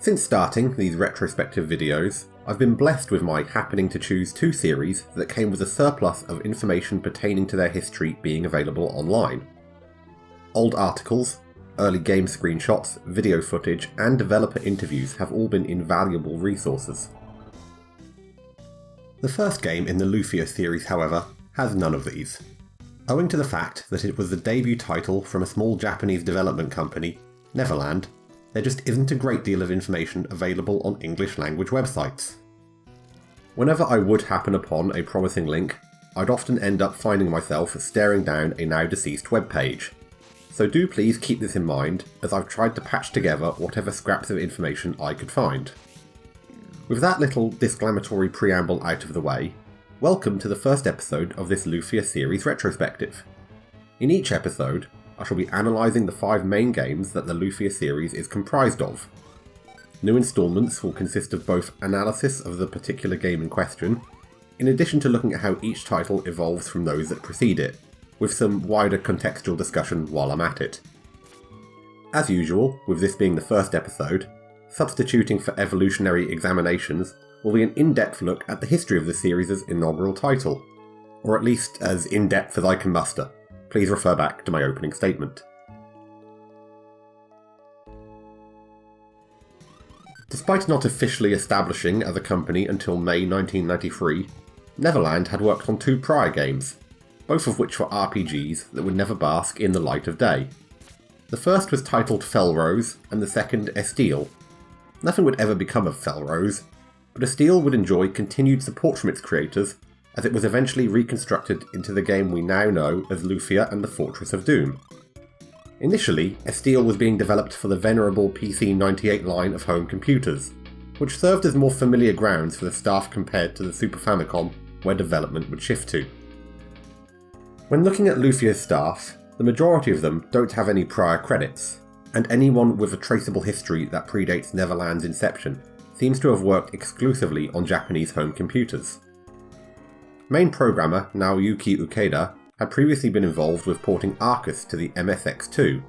Since starting these retrospective videos, I've been blessed with my happening to choose two series that came with a surplus of information pertaining to their history being available online. Old articles, early game screenshots, video footage, and developer interviews have all been invaluable resources. The first game in the Lufia series, however, has none of these. Owing to the fact that it was the debut title from a small Japanese development company, Neverland, there just isn't a great deal of information available on English language websites. Whenever I would happen upon a promising link, I'd often end up finding myself staring down a now deceased webpage. So do please keep this in mind as I've tried to patch together whatever scraps of information I could find. With that little disclamatory preamble out of the way, welcome to the first episode of this Lufia series retrospective. In each episode, I shall be analysing the 5 main games that the Lufia series is comprised of. New instalments will consist of both analysis of the particular game in question, in addition to looking at how each title evolves from those that precede it, with some wider contextual discussion while I'm at it. As usual, with this being the first episode, substituting for evolutionary examinations will be an in-depth look at the history of the series' inaugural title, or at least as in-depth as I can muster. Please refer back to my opening statement. Despite not officially establishing as a company until May 1993, Neverland had worked on 2 prior games, both of which were RPGs that would never bask in the light of day. The first was titled Felrose, and the second Estille. Nothing would ever become of Felrose, but Estille would enjoy continued support from its creators as it was eventually reconstructed into the game we now know as Lufia and the Fortress of Doom. Initially, Estille was being developed for the venerable PC-98 line of home computers, which served as more familiar grounds for the staff compared to the Super Famicom, where development would shift to. When looking at Lufia's staff, the majority of them don't have any prior credits, and anyone with a traceable history that predates Neverland's inception seems to have worked exclusively on Japanese home computers. Main programmer Naoyuki Ukeda had previously been involved with porting Arcus to the MSX2,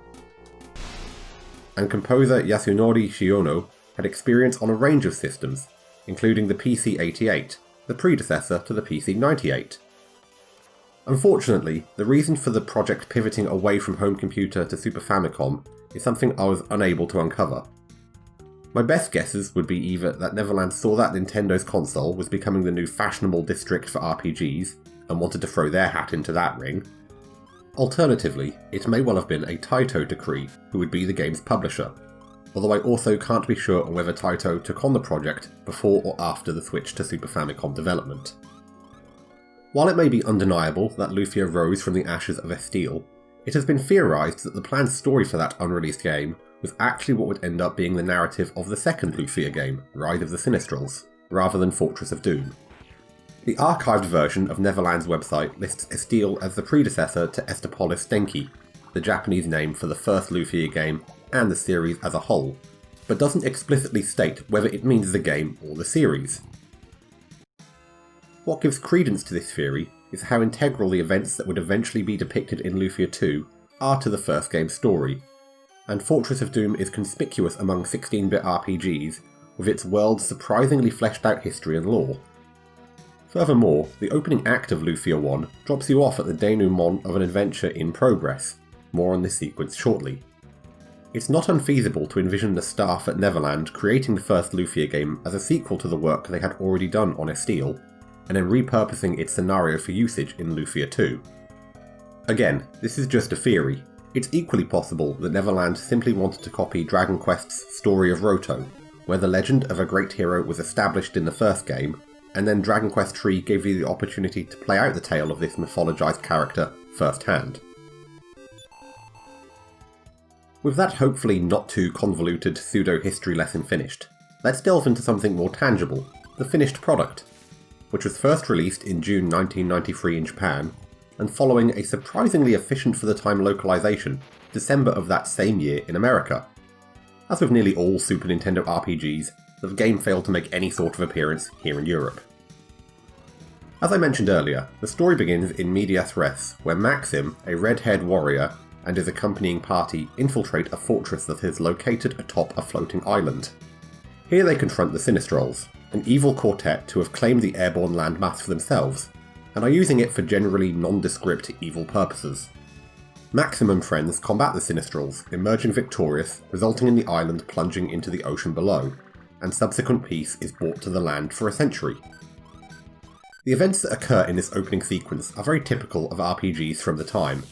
and composer Yasunori Shiono had experience on a range of systems, including the PC-88, the predecessor to the PC-98. Unfortunately, the reason for the project pivoting away from home computer to Super Famicom is something I was unable to uncover. My best guesses would be either that Neverland saw that Nintendo's console was becoming the new fashionable district for RPGs and wanted to throw their hat into that ring. Alternatively, it may well have been a Taito decree who would be the game's publisher, although I also can't be sure on whether Taito took on the project before or after the switch to Super Famicom development. While it may be undeniable that Lufia rose from the ashes of Estille, it has been theorised that the planned story for that unreleased game was actually what would end up being the narrative of the second Lufia game, Rise of the Sinistrals, rather than Fortress of Doom. The archived version of Neverland's website lists Estille as the predecessor to Estepolis Denki, the Japanese name for the first Lufia game and the series as a whole, but doesn't explicitly state whether it means the game or the series. What gives credence to this theory is how integral the events that would eventually be depicted in Lufia 2 are to the first game's story, and Fortress of Doom is conspicuous among 16-bit RPGs with its world's surprisingly fleshed out history and lore. Furthermore, the opening act of Lufia 1 drops you off at the denouement of an adventure in progress. More on this sequence shortly. It's not unfeasible to envision the staff at Neverland creating the first Lufia game as a sequel to the work they had already done on Estille, and then repurposing its scenario for usage in Lufia 2. Again, this is just a theory. It's equally possible that Neverland simply wanted to copy Dragon Quest's Story of Roto, where the legend of a great hero was established in the first game, and then Dragon Quest III gave you the opportunity to play out the tale of this mythologized character firsthand. With that hopefully not too convoluted pseudo-history lesson finished, let's delve into something more tangible, the finished product, which was first released in June 1993 in Japan, and following a surprisingly efficient for the time localization, December of that same year in America. As with nearly all Super Nintendo RPGs, the game failed to make any sort of appearance here in Europe. As I mentioned earlier, the story begins in medias res, where Maxim, a red-haired warrior, and his accompanying party infiltrate a fortress that is located atop a floating island. Here they confront the Sinistrals, an evil quartet who have claimed the airborne landmass for themselves, and are using it for generally nondescript evil purposes. Maximum friends combat the Sinistrals, emerging victorious, resulting in the island plunging into the ocean below, and subsequent peace is brought to the land for a century. The events that occur in this opening sequence are very typical of RPGs from the time.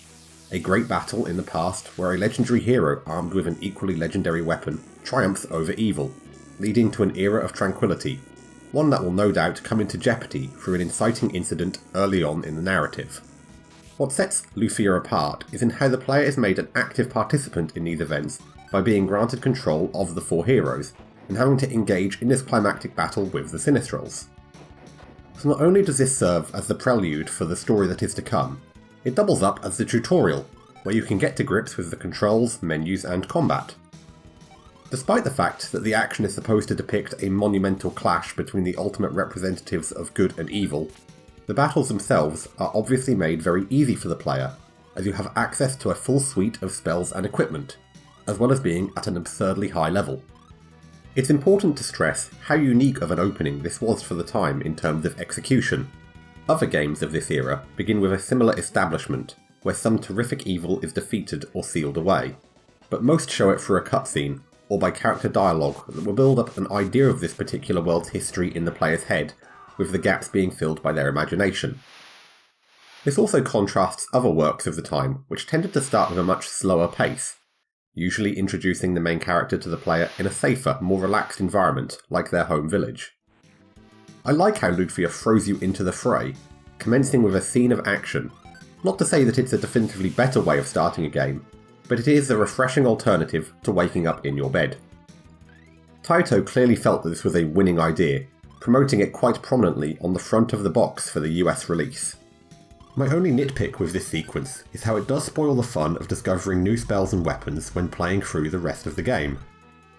A great battle in the past where a legendary hero armed with an equally legendary weapon triumphs over evil, leading to an era of tranquility, one that will no doubt come into jeopardy through an inciting incident early on in the narrative. What sets Lufia apart is in how the player is made an active participant in these events by being granted control of the four heroes, and having to engage in this climactic battle with the Sinistrals. So not only does this serve as the prelude for the story that is to come, it doubles up as the tutorial, where you can get to grips with the controls, menus, and combat. Despite the fact that the action is supposed to depict a monumental clash between the ultimate representatives of good and evil, the battles themselves are obviously made very easy for the player, as you have access to a full suite of spells and equipment, as well as being at an absurdly high level. It's important to stress how unique of an opening this was for the time in terms of execution. Other games of this era begin with a similar establishment, where some terrific evil is defeated or sealed away, but most show it through a cutscene, or by character dialogue that will build up an idea of this particular world's history in the player's head, with the gaps being filled by their imagination. This also contrasts other works of the time, which tended to start with a much slower pace, usually introducing the main character to the player in a safer, more relaxed environment, like their home village. I like how Lufia throws you into the fray, commencing with a scene of action. Not to say that it's a definitively better way of starting a game, but it is a refreshing alternative to waking up in your bed. Taito clearly felt that this was a winning idea, promoting it quite prominently on the front of the box for the US release. My only nitpick with this sequence is how it does spoil the fun of discovering new spells and weapons when playing through the rest of the game.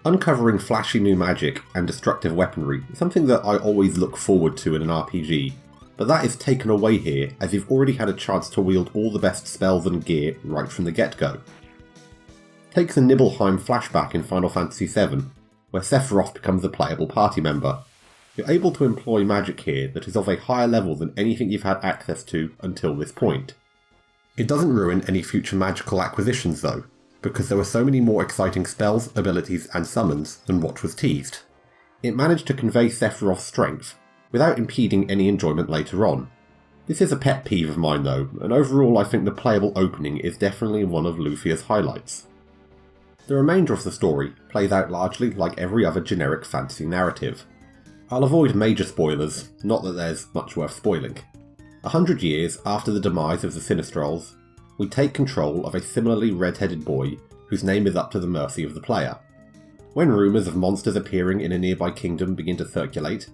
Uncovering flashy new magic and destructive weaponry is something that I always look forward to in an RPG, but that is taken away here as you've already had a chance to wield all the best spells and gear right from the get-go. Take the Nibelheim flashback in Final Fantasy VII, where Sephiroth becomes a playable party member. You're able to employ magic here that is of a higher level than anything you've had access to until this point. It doesn't ruin any future magical acquisitions though, because there were so many more exciting spells, abilities and summons than what was teased. It managed to convey Sephiroth's strength, without impeding any enjoyment later on. This is a pet peeve of mine though, and overall I think the playable opening is definitely one of Lufia's highlights. The remainder of the story plays out largely like every other generic fantasy narrative. I'll avoid major spoilers, not that there's much worth spoiling. 100 years after the demise of the Sinistrals, we take control of a similarly red-headed boy whose name is up to the mercy of the player. When rumours of monsters appearing in a nearby kingdom begin to circulate,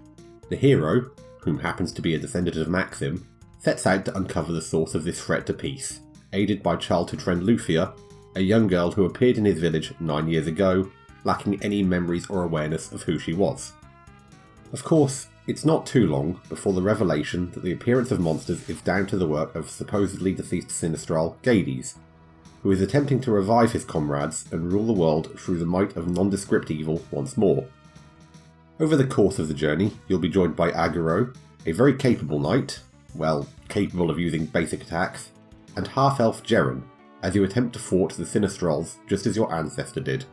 the hero, whom happens to be a descendant of Maxim, sets out to uncover the source of this threat to peace, aided by childhood friend Lufia, a young girl who appeared in his village 9 years ago, lacking any memories or awareness of who she was. Of course, it's not too long before the revelation that the appearance of monsters is down to the work of supposedly deceased Sinistral Gades, who is attempting to revive his comrades and rule the world through the might of nondescript evil once more. Over the course of the journey, you'll be joined by Aguro, a very capable knight, well, capable of using basic attacks, and half-elf Jeren, as you attempt to thwart the Sinistrals just as your ancestor did.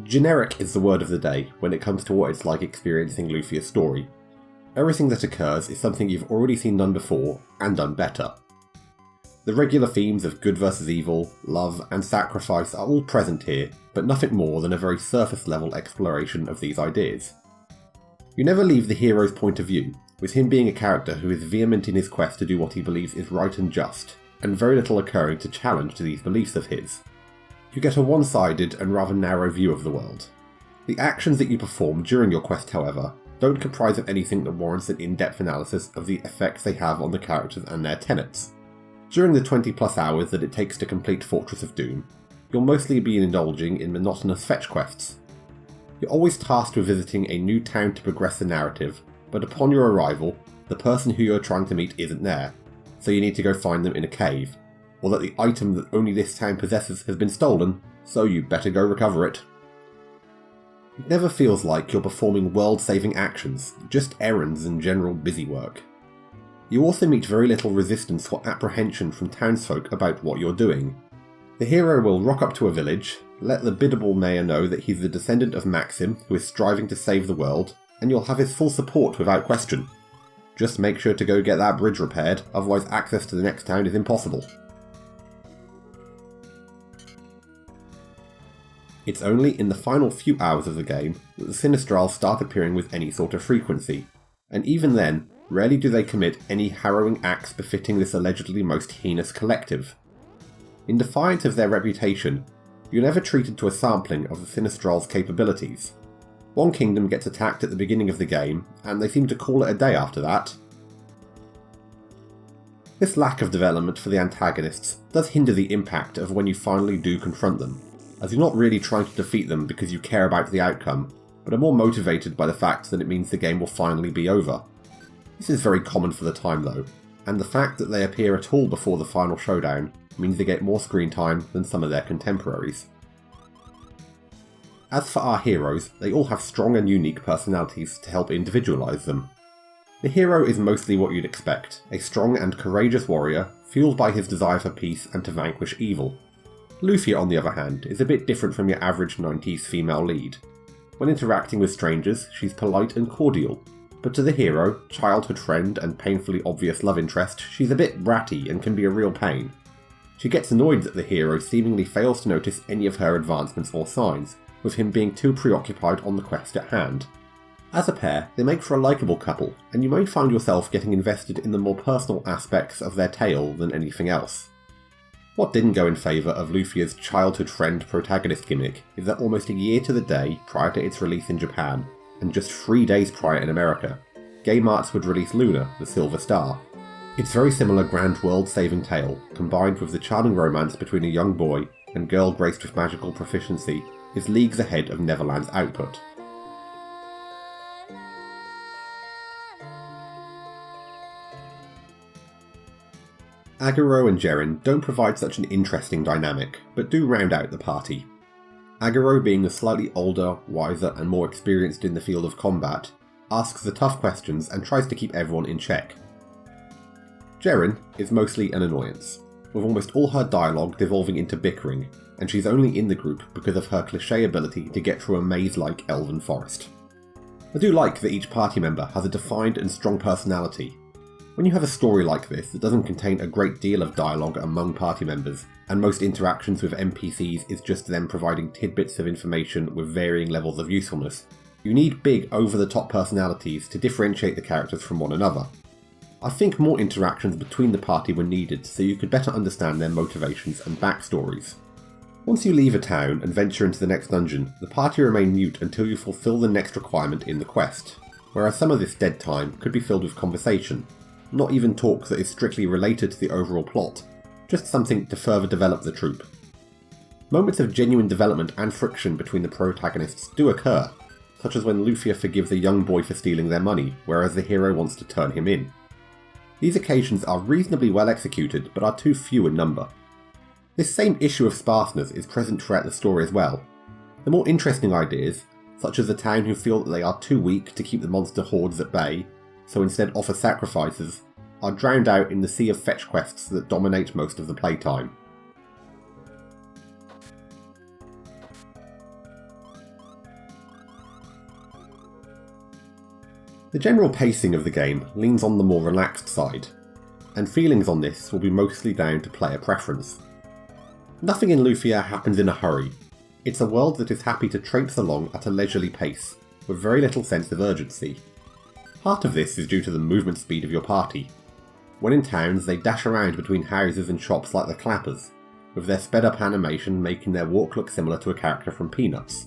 Generic is the word of the day when it comes to what it's like experiencing Lufia's story. Everything that occurs is something you've already seen done before, and done better. The regular themes of good versus evil, love, and sacrifice are all present here, but nothing more than a very surface level exploration of these ideas. You never leave the hero's point of view, with him being a character who is vehement in his quest to do what he believes is right and just, and very little occurring to challenge these beliefs of his. You get a one-sided and rather narrow view of the world. The actions that you perform during your quest, however, don't comprise of anything that warrants an in-depth analysis of the effects they have on the characters and their tenets. During the 20 plus hours that it takes to complete Fortress of Doom, you'll mostly be indulging in monotonous fetch quests. You're always tasked with visiting a new town to progress the narrative, but upon your arrival, the person who you're trying to meet isn't there, so you need to go find them in a cave, or that the item that only this town possesses has been stolen, so you better go recover it. It never feels like you're performing world-saving actions, just errands and general busy work. You also meet very little resistance or apprehension from townsfolk about what you're doing. The hero will rock up to a village, let the biddable mayor know that he's the descendant of Maxim who is striving to save the world, and you'll have his full support without question. Just make sure to go get that bridge repaired, otherwise access to the next town is impossible. It's only in the final few hours of the game that the Sinistrals start appearing with any sort of frequency, and even then, rarely do they commit any harrowing acts befitting this allegedly most heinous collective. In defiance of their reputation, you're never treated to a sampling of the Sinistrals' capabilities. One kingdom gets attacked at the beginning of the game, and they seem to call it a day after that. This lack of development for the antagonists does hinder the impact of when you finally do confront them, as you're not really trying to defeat them because you care about the outcome, but are more motivated by the fact that it means the game will finally be over. This is very common for the time though, and the fact that they appear at all before the final showdown means they get more screen time than some of their contemporaries. As for our heroes, they all have strong and unique personalities to help individualise them. The hero is mostly what you'd expect, a strong and courageous warrior, fueled by his desire for peace and to vanquish evil. Lufia, on the other hand, is a bit different from your average 90s female lead. When interacting with strangers, she's polite and cordial, but to the hero, childhood friend and painfully obvious love interest, she's a bit bratty and can be a real pain. She gets annoyed that the hero seemingly fails to notice any of her advancements or signs, with him being too preoccupied on the quest at hand. As a pair, they make for a likeable couple, and you might find yourself getting invested in the more personal aspects of their tale than anything else. What didn't go in favour of Lufia's childhood friend protagonist gimmick is that almost a year to the day prior to its release in Japan, and just 3 days prior in America, Game Arts would release Luna, the Silver Star. Its very similar grand world-saving tale, combined with the charming romance between a young boy and girl graced with magical proficiency, is leagues ahead of Neverland's output. Agaro and Jerin don't provide such an interesting dynamic, but do round out the party. Agaro, being the slightly older, wiser and more experienced in the field of combat, asks the tough questions and tries to keep everyone in check. Jerin is mostly an annoyance, with almost all her dialogue devolving into bickering, and she's only in the group because of her cliché ability to get through a maze-like elven forest. I do like that each party member has a defined and strong personality. When you have a story like this that doesn't contain a great deal of dialogue among party members, and most interactions with NPCs is just them providing tidbits of information with varying levels of usefulness, you need big, over-the-top personalities to differentiate the characters from one another. I think more interactions between the party were needed so you could better understand their motivations and backstories. Once you leave a town and venture into the next dungeon, the party remain mute until you fulfill the next requirement in the quest, whereas some of this dead time could be filled with conversation, not even talk that is strictly related to the overall plot, just something to further develop the troupe. Moments of genuine development and friction between the protagonists do occur, such as when Lufia forgives a young boy for stealing their money, whereas the hero wants to turn him in. These occasions are reasonably well executed, but are too few in number. This same issue of sparseness is present throughout the story as well. The more interesting ideas, such as the town who feel that they are too weak to keep the monster hordes at bay, so instead offer sacrifices, are drowned out in the sea of fetch quests that dominate most of the playtime. The general pacing of the game leans on the more relaxed side, and feelings on this will be mostly down to player preference. Nothing in Lufia happens in a hurry. It's a world that is happy to traipse along at a leisurely pace, with very little sense of urgency. Part of this is due to the movement speed of your party. When in towns, they dash around between houses and shops like the Clappers, with their sped up animation making their walk look similar to a character from Peanuts.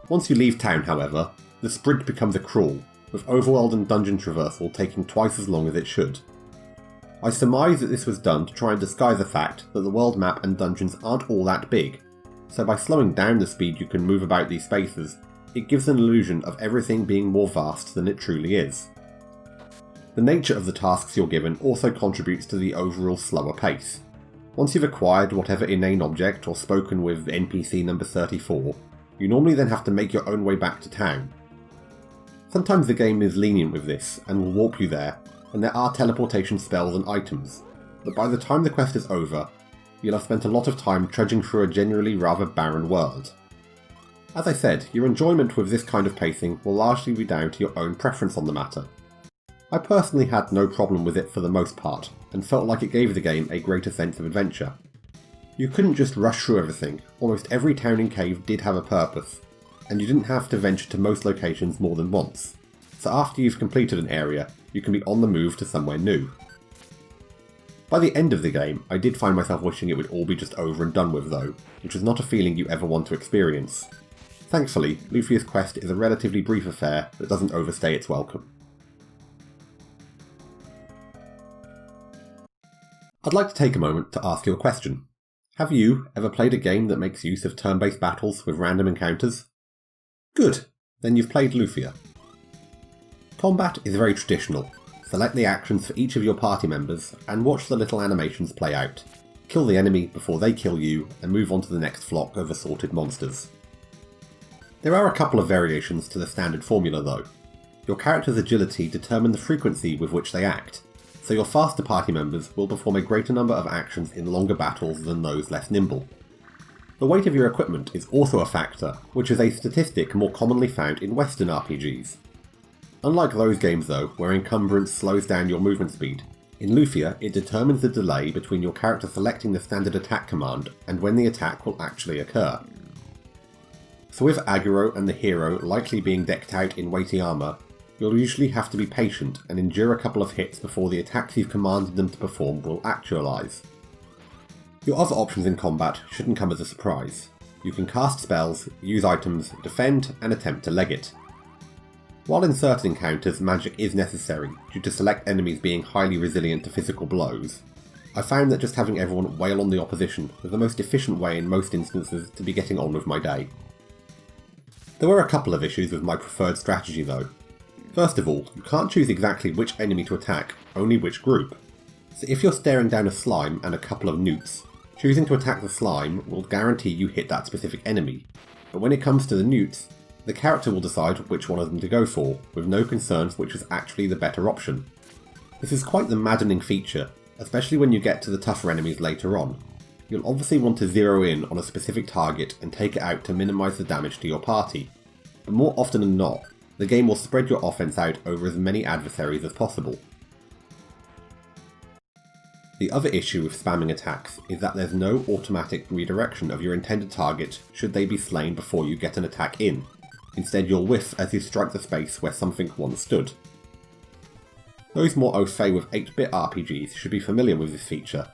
Once you leave town, however, the sprint becomes a crawl, with overworld and dungeon traversal taking twice as long as it should. I surmise that this was done to try and disguise the fact that the world map and dungeons aren't all that big, so by slowing down the speed you can move about these spaces, it gives an illusion of everything being more vast than it truly is. The nature of the tasks you're given also contributes to the overall slower pace. Once you've acquired whatever inane object or spoken with NPC number 34, You normally then have to make your own way back to town. Sometimes the game is lenient with this and will warp you there, and there are teleportation spells and items, but by the time the quest is over, you'll have spent a lot of time trudging through a generally rather barren world. As I said, your enjoyment with this kind of pacing will largely be down to your own preference on the matter. I personally had no problem with it for the most part, and felt like it gave the game a greater sense of adventure. You couldn't just rush through everything, almost every town and cave did have a purpose, and you didn't have to venture to most locations more than once, so after you've completed an area, you can be on the move to somewhere new. By the end of the game, I did find myself wishing it would all be just over and done with though, which was not a feeling you ever want to experience. Thankfully, Lufia's quest is a relatively brief affair that doesn't overstay its welcome. I'd like to take a moment to ask you a question. Have you ever played a game that makes use of turn-based battles with random encounters? Good, then you've played Lufia. Combat is very traditional. Select the actions for each of your party members and watch the little animations play out. Kill the enemy before they kill you and move on to the next flock of assorted monsters. There are a couple of variations to the standard formula though. Your character's agility determines the frequency with which they act, so your faster party members will perform a greater number of actions in longer battles than those less nimble. The weight of your equipment is also a factor, which is a statistic more commonly found in Western RPGs. Unlike those games though, where encumbrance slows down your movement speed, in Lufia it determines the delay between your character selecting the standard attack command and when the attack will actually occur. So with Aguro and the hero likely being decked out in weighty armour, you'll usually have to be patient and endure a couple of hits before the attacks you've commanded them to perform will actualise. Your other options in combat shouldn't come as a surprise. You can cast spells, use items, defend, and attempt to leg it. While in certain encounters magic is necessary due to select enemies being highly resilient to physical blows, I found that just having everyone wail on the opposition was the most efficient way in most instances to be getting on with my day. There were a couple of issues with my preferred strategy though. First of all, you can't choose exactly which enemy to attack, only which group. So if you're staring down a slime and a couple of newts, choosing to attack the slime will guarantee you hit that specific enemy, but when it comes to the newts, the character will decide which one of them to go for, with no concerns which is actually the better option. This is quite the maddening feature, especially when you get to the tougher enemies later on. You'll obviously want to zero in on a specific target and take it out to minimise the damage to your party, but more often than not, the game will spread your offense out over as many adversaries as possible. The other issue with spamming attacks is that there's no automatic redirection of your intended target should they be slain before you get an attack in. Instead you'll whiff as you strike the space where something once stood. Those more au fait with 8-bit RPGs should be familiar with this feature,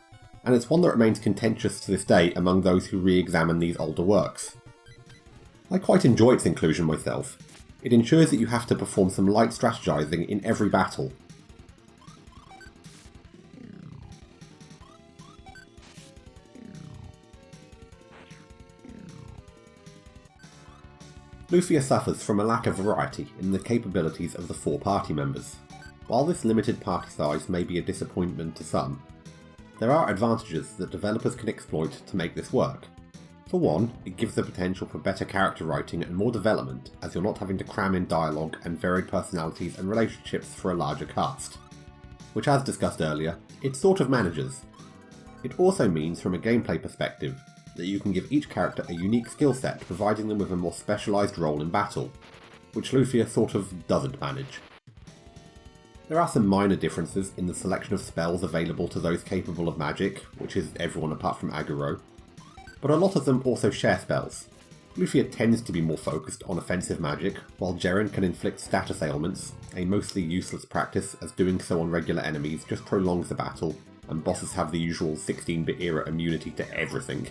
and it's one that remains contentious to this day among those who re-examine these older works. I quite enjoy its inclusion myself. It ensures that you have to perform some light strategizing in every battle. Lufia suffers from a lack of variety in the capabilities of the 4 party members. While this limited party size may be a disappointment to some, there are advantages that developers can exploit to make this work. For one, it gives the potential for better character writing and more development, as you're not having to cram in dialogue and varied personalities and relationships for a larger cast. Which, as discussed earlier, it sort of manages. It also means, from a gameplay perspective, that you can give each character a unique skill set, providing them with a more specialised role in battle, which Lufia sort of doesn't manage. There are some minor differences in the selection of spells available to those capable of magic, which is everyone apart from Aguro, but a lot of them also share spells. Lufia tends to be more focused on offensive magic, while Jeren can inflict status ailments, a mostly useless practice as doing so on regular enemies just prolongs the battle, and bosses have the usual 16-bit era immunity to everything.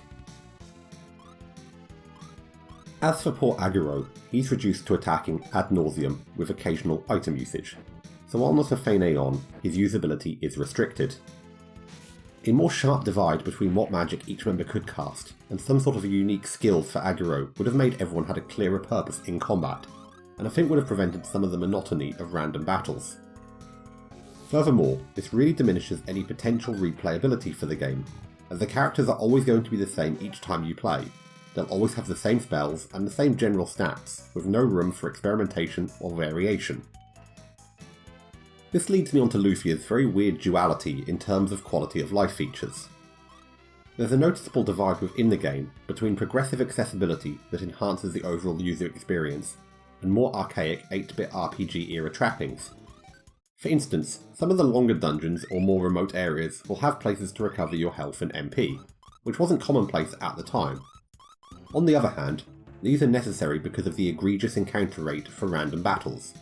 As for poor Aguro, he's reduced to attacking ad nauseum with occasional item usage, so while not a Fainéon, his usability is restricted. A more sharp divide between what magic each member could cast, and some sort of unique skills for Aguro would have made everyone had a clearer purpose in combat, and I think would have prevented some of the monotony of random battles. Furthermore, this really diminishes any potential replayability for the game, as the characters are always going to be the same each time you play, they'll always have the same spells and the same general stats, with no room for experimentation or variation. This leads me on to Lufia's very weird duality in terms of quality of life features. There's a noticeable divide within the game between progressive accessibility that enhances the overall user experience and more archaic 8-bit RPG era trappings. For instance, some of the longer dungeons or more remote areas will have places to recover your health and MP, which wasn't commonplace at the time. On the other hand, these are necessary because of the egregious encounter rate for random battles.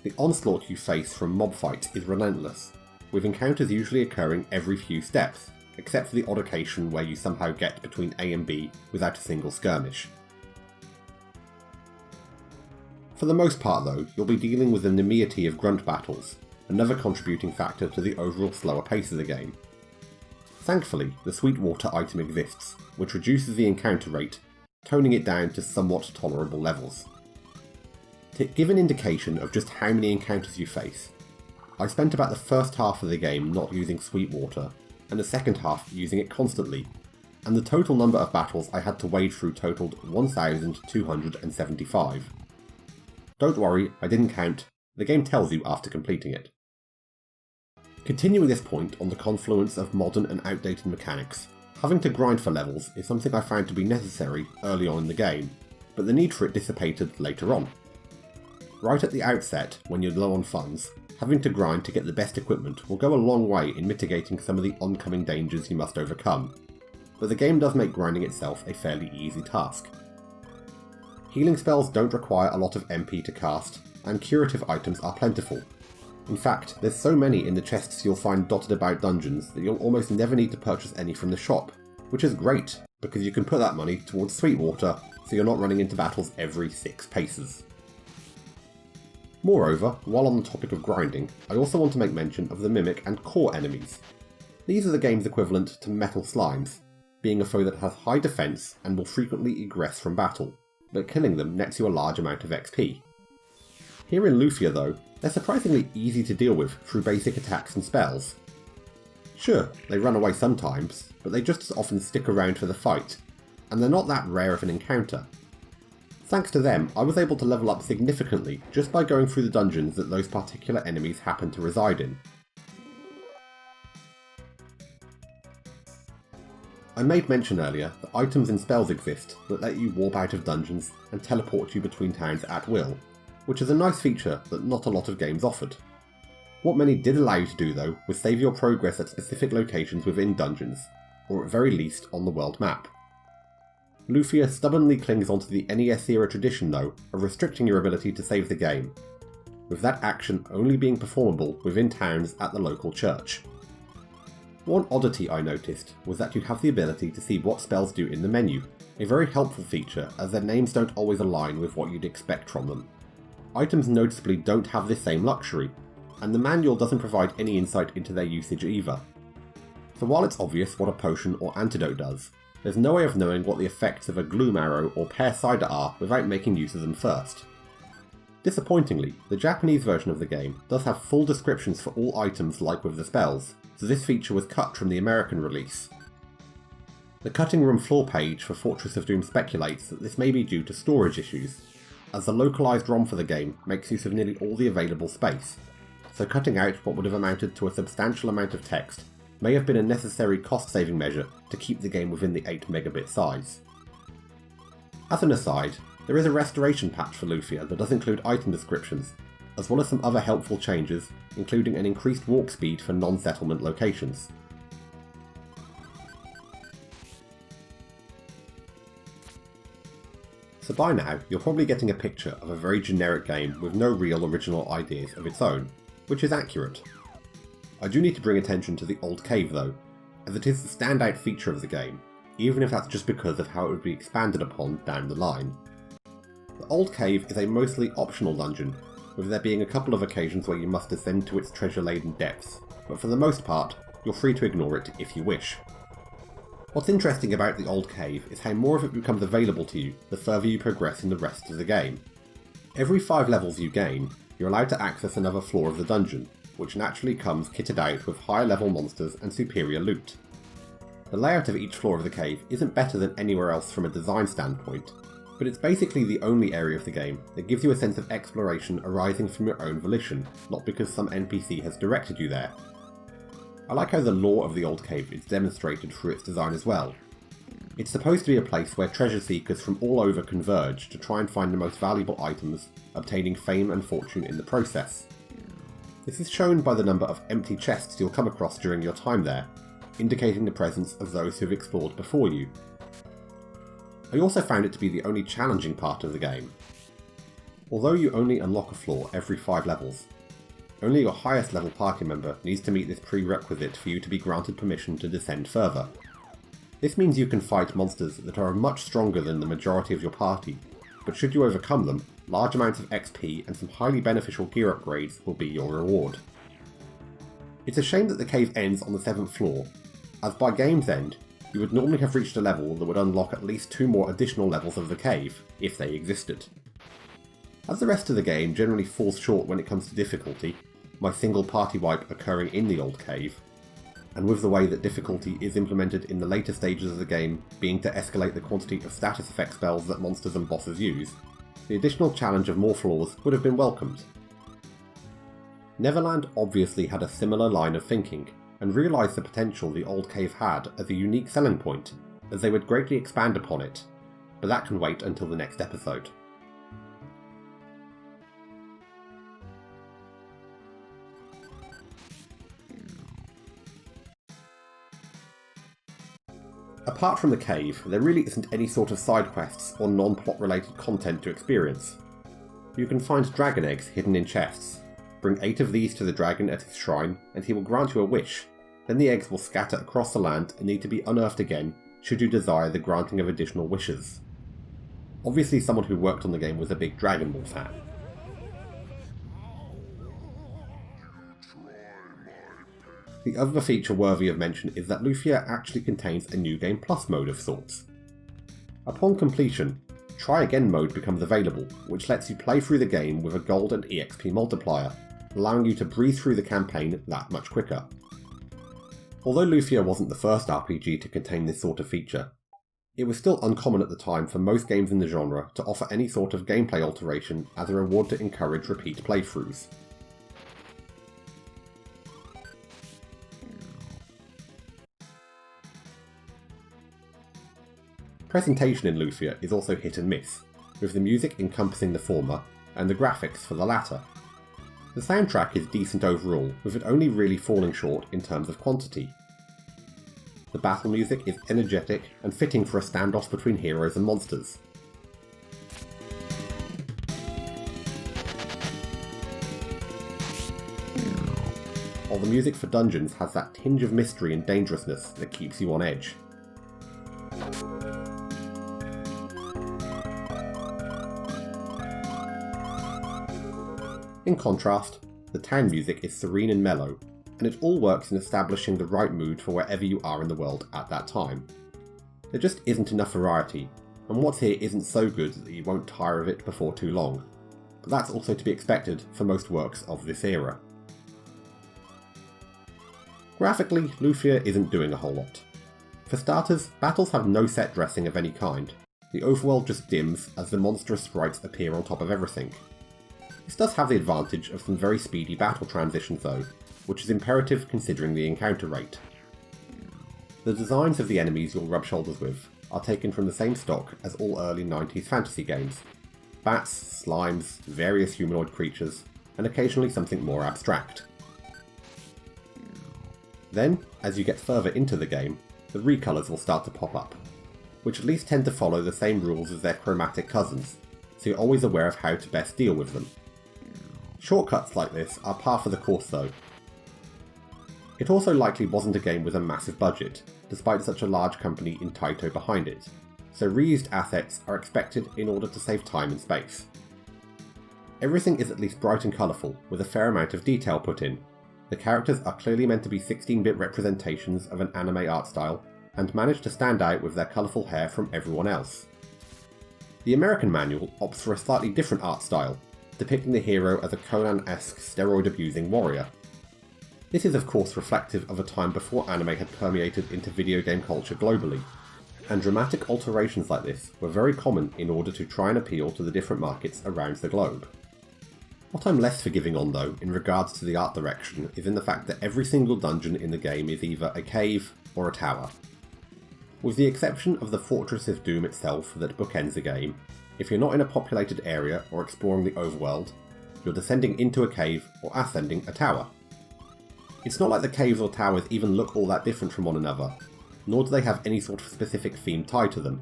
The onslaught you face from mob fights is relentless, with encounters usually occurring every few steps, except for the odd occasion where you somehow get between A and B without a single skirmish. For the most part though, you'll be dealing with the nimiety of grunt battles, another contributing factor to the overall slower pace of the game. Thankfully, the Sweetwater item exists, which reduces the encounter rate, toning it down to somewhat tolerable levels. To give an indication of just how many encounters you face, I spent about the first half of the game not using Sweetwater, and the second half using it constantly, and the total number of battles I had to wade through totaled 1,275. Don't worry, I didn't count, the game tells you after completing it. Continuing this point on the confluence of modern and outdated mechanics, having to grind for levels is something I found to be necessary early on in the game, but the need for it dissipated later on. Right at the outset, when you're low on funds, having to grind to get the best equipment will go a long way in mitigating some of the oncoming dangers you must overcome, but the game does make grinding itself a fairly easy task. Healing spells don't require a lot of MP to cast, and curative items are plentiful. In fact, there's so many in the chests you'll find dotted about dungeons that you'll almost never need to purchase any from the shop, which is great, because you can put that money towards Sweetwater, so you're not running into battles every 6 paces. Moreover, while on the topic of grinding, I also want to make mention of the Mimic and Core enemies. These are the game's equivalent to metal slimes, being a foe that has high defense and will frequently egress from battle, but killing them nets you a large amount of XP. Here in Lufia though, they're surprisingly easy to deal with through basic attacks and spells. Sure, they run away sometimes, but they just as often stick around for the fight, and they're not that rare of an encounter. Thanks to them, I was able to level up significantly just by going through the dungeons that those particular enemies happen to reside in. I made mention earlier that items and spells exist that let you warp out of dungeons and teleport you between towns at will, which is a nice feature that not a lot of games offered. What many did allow you to do though was save your progress at specific locations within dungeons, or at very least on the world map. Lufia stubbornly clings onto the NES era tradition though of restricting your ability to save the game, with that action only being performable within towns at the local church. One oddity I noticed was that you have the ability to see what spells do in the menu, a very helpful feature as their names don't always align with what you'd expect from them. Items noticeably don't have this same luxury, and the manual doesn't provide any insight into their usage either. So while it's obvious what a potion or antidote does, there's no way of knowing what the effects of a gloom arrow or pear cider are without making use of them first. Disappointingly, the Japanese version of the game does have full descriptions for all items like with the spells, so this feature was cut from the American release. The cutting room floor page for Fortress of Doom speculates that this may be due to storage issues, as the localised ROM for the game makes use of nearly all the available space, so cutting out what would have amounted to a substantial amount of text may have been a necessary cost-saving measure to keep the game within the 8 megabit size. As an aside, there is a restoration patch for Lufia that does include item descriptions, as well as some other helpful changes, including an increased walk speed for non-settlement locations. So by now, you're probably getting a picture of a very generic game with no real original ideas of its own, which is accurate. I do need to bring attention to the Old Cave though, as it is the standout feature of the game, even if that's just because of how it would be expanded upon down the line. The Old Cave is a mostly optional dungeon, with there being a couple of occasions where you must descend to its treasure-laden depths, but for the most part, you're free to ignore it if you wish. What's interesting about the Old Cave is how more of it becomes available to you the further you progress in the rest of the game. Every 5 levels you gain, you're allowed to access another floor of the dungeon, which naturally comes kitted out with higher level monsters and superior loot. The layout of each floor of the cave isn't better than anywhere else from a design standpoint, but it's basically the only area of the game that gives you a sense of exploration arising from your own volition, not because some NPC has directed you there. I like how the lore of the old cave is demonstrated through its design as well. It's supposed to be a place where treasure seekers from all over converge to try and find the most valuable items, obtaining fame and fortune in the process. This is shown by the number of empty chests you'll come across during your time there, indicating the presence of those who've explored before you. I also found it to be the only challenging part of the game. Although you only unlock a floor every 5 levels, only your highest level party member needs to meet this prerequisite for you to be granted permission to descend further. This means you can fight monsters that are much stronger than the majority of your party, but should you overcome them, large amounts of XP and some highly beneficial gear upgrades will be your reward. It's a shame that the cave ends on the 7th floor, as by game's end, you would normally have reached a level that would unlock at least 2 more additional levels of the cave, if they existed. As the rest of the game generally falls short when it comes to difficulty, my single party wipe occurring in the old cave, and with the way that difficulty is implemented in the later stages of the game being to escalate the quantity of status effect spells that monsters and bosses use, the additional challenge of more floors would have been welcomed. Neverland obviously had a similar line of thinking, and realised the potential the old cave had as a unique selling point, as they would greatly expand upon it, but that can wait until the next episode. Apart from the cave, there really isn't any sort of side quests or non-plot related content to experience. You can find dragon eggs hidden in chests. Bring 8 of these to the dragon at his shrine, and he will grant you a wish. Then the eggs will scatter across the land and need to be unearthed again should you desire the granting of additional wishes. Obviously someone who worked on the game was a big Dragon Ball fan. The other feature worthy of mention is that Lufia actually contains a New Game Plus mode of sorts. Upon completion, Try Again mode becomes available, which lets you play through the game with a gold and EXP multiplier, allowing you to breeze through the campaign that much quicker. Although Lufia wasn't the first RPG to contain this sort of feature, it was still uncommon at the time for most games in the genre to offer any sort of gameplay alteration as a reward to encourage repeat playthroughs. Presentation in Lufia is also hit and miss, with the music encompassing the former and the graphics for the latter. The soundtrack is decent overall, with it only really falling short in terms of quantity. The battle music is energetic and fitting for a standoff between heroes and monsters. While the music for dungeons has that tinge of mystery and dangerousness that keeps you on edge. In contrast, the town music is serene and mellow, and it all works in establishing the right mood for wherever you are in the world at that time. There just isn't enough variety, and what's here isn't so good that you won't tire of it before too long, but that's also to be expected for most works of this era. Graphically, Lufia isn't doing a whole lot. For starters, battles have no set dressing of any kind. The overworld just dims as the monstrous sprites appear on top of everything. This does have the advantage of some very speedy battle transitions though, which is imperative considering the encounter rate. The designs of the enemies you'll rub shoulders with are taken from the same stock as all early 90s fantasy games. Bats, slimes, various humanoid creatures, and occasionally something more abstract. Then, as you get further into the game, the recolors will start to pop up, which at least tend to follow the same rules as their chromatic cousins, so you're always aware of how to best deal with them. Shortcuts like this are par for the course though. It also likely wasn't a game with a massive budget, despite such a large company in Taito behind it, so reused assets are expected in order to save time and space. Everything is at least bright and colourful, with a fair amount of detail put in. The characters are clearly meant to be 16-bit representations of an anime art style, and manage to stand out with their colourful hair from everyone else. The American manual opts for a slightly different art style, depicting the hero as a Conan-esque steroid-abusing warrior. This is of course reflective of a time before anime had permeated into video game culture globally, and dramatic alterations like this were very common in order to try and appeal to the different markets around the globe. What I'm less forgiving on though, in regards to the art direction, is in the fact that every single dungeon in the game is either a cave or a tower. With the exception of the Fortress of Doom itself that bookends the game, if you're not in a populated area or exploring the overworld, you're descending into a cave or ascending a tower. It's not like the caves or towers even look all that different from one another, nor do they have any sort of specific theme tied to them,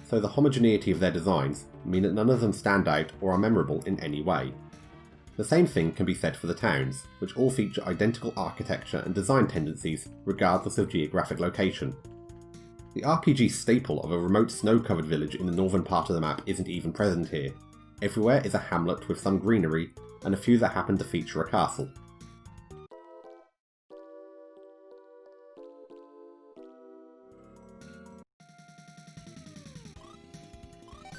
so the homogeneity of their designs mean that none of them stand out or are memorable in any way. The same thing can be said for the towns, which all feature identical architecture and design tendencies regardless of geographic location. The RPG staple of a remote snow-covered village in the northern part of the map isn't even present here. Everywhere is a hamlet with some greenery, and a few that happen to feature a castle.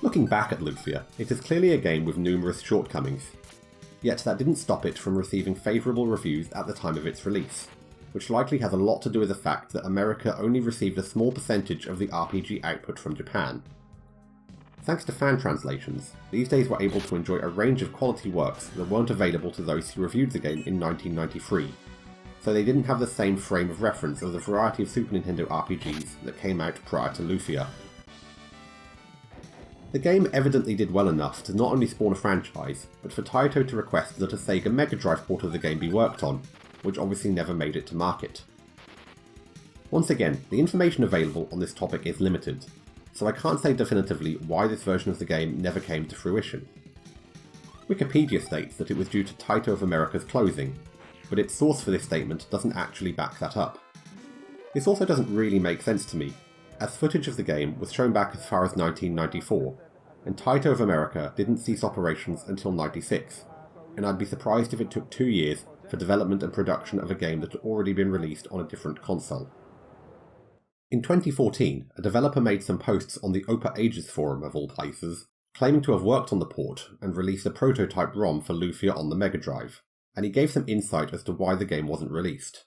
Looking back at Lufia, it is clearly a game with numerous shortcomings. Yet that didn't stop it from receiving favourable reviews at the time of its release, which likely has a lot to do with the fact that America only received a small percentage of the RPG output from Japan. Thanks to fan translations, these days we're able to enjoy a range of quality works that weren't available to those who reviewed the game in 1993, so they didn't have the same frame of reference as the variety of Super Nintendo RPGs that came out prior to Lufia. The game evidently did well enough to not only spawn a franchise, but for Taito to request that a Sega Mega Drive port of the game be worked on, which obviously never made it to market. Once again, the information available on this topic is limited, so I can't say definitively why this version of the game never came to fruition. Wikipedia states that it was due to Taito of America's closing, but its source for this statement doesn't actually back that up. This also doesn't really make sense to me, as footage of the game was shown back as far as 1994, and Taito of America didn't cease operations until 96, and I'd be surprised if it took 2 years for development and production of a game that had already been released on a different console. In 2014, a developer made some posts on the Opa Ages forum of all places, claiming to have worked on the port and released a prototype ROM for Lufia on the Mega Drive, and he gave some insight as to why the game wasn't released.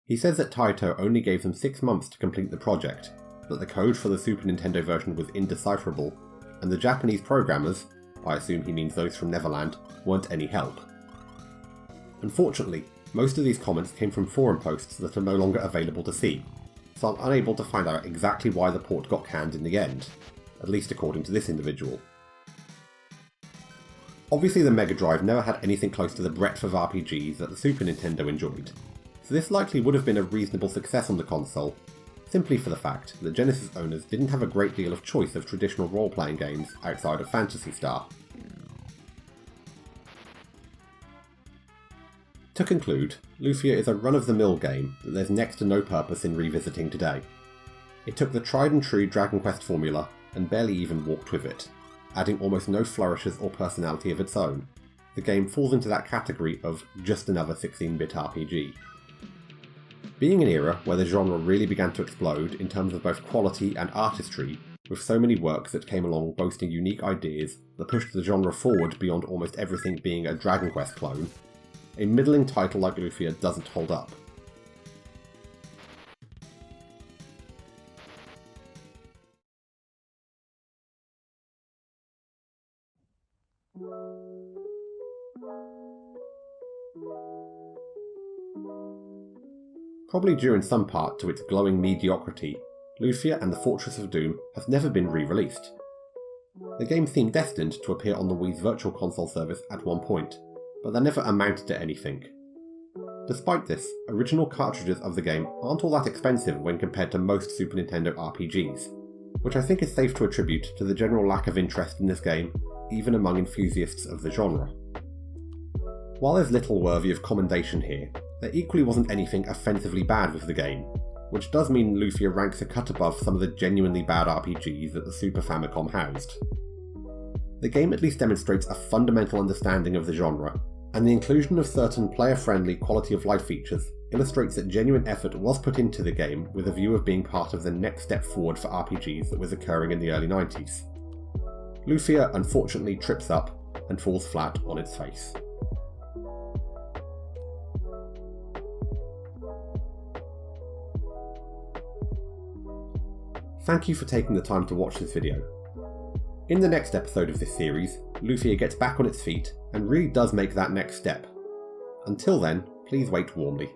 He says that Taito only gave them 6 months to complete the project, that the code for the Super Nintendo version was indecipherable, and the Japanese programmers, I assume he means those from Neverland, weren't any help. Unfortunately, most of these comments came from forum posts that are no longer available to see, so I'm unable to find out exactly why the port got canned in the end, at least according to this individual. Obviously the Mega Drive never had anything close to the breadth of RPGs that the Super Nintendo enjoyed, so this likely would have been a reasonable success on the console, simply for the fact that Genesis owners didn't have a great deal of choice of traditional role-playing games outside of Phantasy Star. To conclude, Lufia is a run-of-the-mill game that there's next to no purpose in revisiting today. It took the tried-and-true Dragon Quest formula and barely even walked with it, adding almost no flourishes or personality of its own. The game falls into that category of just another 16-bit RPG. Being an era where the genre really began to explode in terms of both quality and artistry, with so many works that came along boasting unique ideas that pushed the genre forward beyond almost everything being a Dragon Quest clone, a middling title like Lufia doesn't hold up. Probably due in some part to its glowing mediocrity, Lufia and the Fortress of Doom have never been re-released. The game seemed destined to appear on the Wii's Virtual Console service at one point, but they never amounted to anything. Despite this, original cartridges of the game aren't all that expensive when compared to most Super Nintendo RPGs, which I think is safe to attribute to the general lack of interest in this game, even among enthusiasts of the genre. While there's little worthy of commendation here, there equally wasn't anything offensively bad with the game, which does mean Lufia ranks a cut above some of the genuinely bad RPGs that the Super Famicom housed. The game at least demonstrates a fundamental understanding of the genre, and the inclusion of certain player-friendly quality-of-life features illustrates that genuine effort was put into the game with a view of being part of the next step forward for RPGs that was occurring in the early 90s. Lufia unfortunately trips up and falls flat on its face. thank you for taking the time to watch this video. In the next episode of this series, Lufia gets back on its feet and really does make that next step. Until then, please wait warmly.